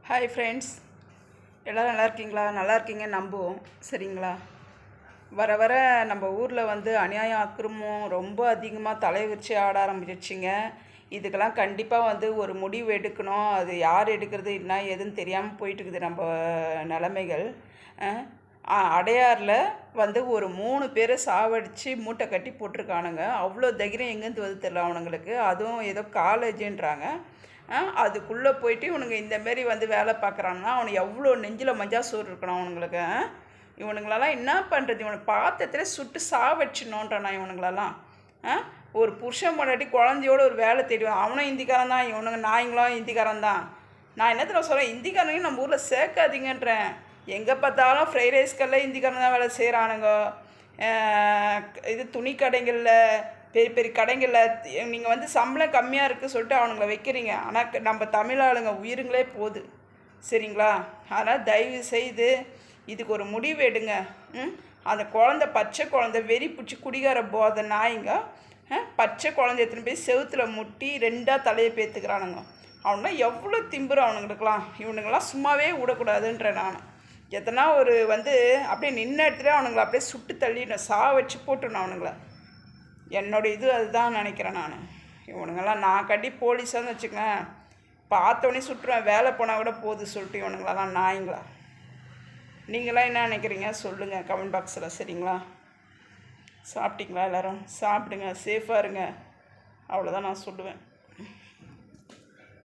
Hi friends, எல்லோரும் நல்லா இருக்கீங்களா? நல்லா இருக்கீங்க நம்புவோம். சரிங்களா? வர வர நம்ம ஊரில் அநியாயம் அக்கிரமம் ரொம்ப அதிகமாக தலை விரிச்சு ஆட ஆரம்பிச்சிடுச்சிங்க. இதுக்கெல்லாம் கண்டிப்பாக ஒரு முடிவு எடுக்கணும். அது யார் எடுக்கிறது என்ன எதுன்னு தெரியாமல் போயிட்டுருக்குது நம்ம நிலைமைகள். அடையாரில் ஒரு 3 பேரை சாவடித்து மூட்டை கட்டி போட்டிருக்கானுங்க. அவ்வளோ தைரியம் எங்கேருந்து வந்து தெரியல அவனுங்களுக்கு. அதுவும் ஏதோ காலேஜுன்றாங்க. அதுக்குள்ளே போயிட்டு இவனுங்க இந்தமாரி வேலை பார்க்குறான்னா அவனுக்கு எவ்வளோ நெஞ்சில் மஞ்சா சோறு இருக்கணும் அவனுங்களுக்கு. இவனுங்களெல்லாம் என்ன பண்ணுறது? இவனை பாத்திரத்தில் சுட்டு சாவடிச்சிடணுன்றான் நான் இவனுங்களெல்லாம். ஒரு புருஷன் முன்னாடி குழந்தையோட ஒரு வேலை தேடுவேன். அவனும் இந்திக்காரன் தான், இவனுங்க நாய்ங்களும் இந்திக்காரன் தான். நான் என்னத்தில் சொல்கிறேன், இந்திக்காரனையும் நம்ம ஊரில் சேர்க்காதீங்கன்றேன். எங்கே பார்த்தாலும் ஃப்ரைட் ரைஸ்கெல்லாம் இந்திக்காரன் தான் வேலை செய்கிறானுங்க. இது துணி கடைகளில் பெரிய பெரிய கடைகளில் நீங்கள் சம்பளம் கம்மியாக இருக்குது சொல்லிட்டு அவனுங்களை வைக்கிறீங்க. ஆனால் நம்ம தமிழ் ஆளுங்க உயிருங்களே போகுது. சரிங்களா? அதனால் தயவு செய்து இதுக்கு ஒரு முடிவு எடுங்க. அந்த குழந்த பச்சை குழந்த வெறி பிடிச்சி குடிகார போத நாய்ங்க பச்சை குழந்தை எடுத்துன்னு போய் செவுத்தில் முட்டி 2ஆக தலையை பேத்துக்கிறானுங்க. அவனுங்களாம் எவ்வளோ திம்புறோம் அவனுங்களுக்கெல்லாம். இவனுங்களாம் சும்மாவே விடக்கூடாதுன்ற நான் எத்தனா அப்படியே நின்று இடத்துல அவனுங்களை அப்படியே சுட்டு தள்ளிடணும், வச்சு போட்டுணும் அவனுங்களை. என்னோடய இது அதுதான் நினைக்கிறேன் நான். இவனுங்கெல்லாம் நான் கட்டி போலீஸான்னு வச்சுக்கேன், பார்த்தோன்னே சுட்டுருவேன். வேலை போனால் கூட போகுது சொல்லிட்டு இவனுங்களெல்லாம் நாய்ங்களா. நீங்களாம் என்ன நினைக்கிறீங்க சொல்லுங்கள் கமெண்ட் பாக்ஸில். சரிங்களா? சாப்பிட்டீங்களா? எல்லோரும் சாப்பிடுங்க, சேஃபாக இருங்க. அவ்வளோதான் நான் சொல்லுவேன்.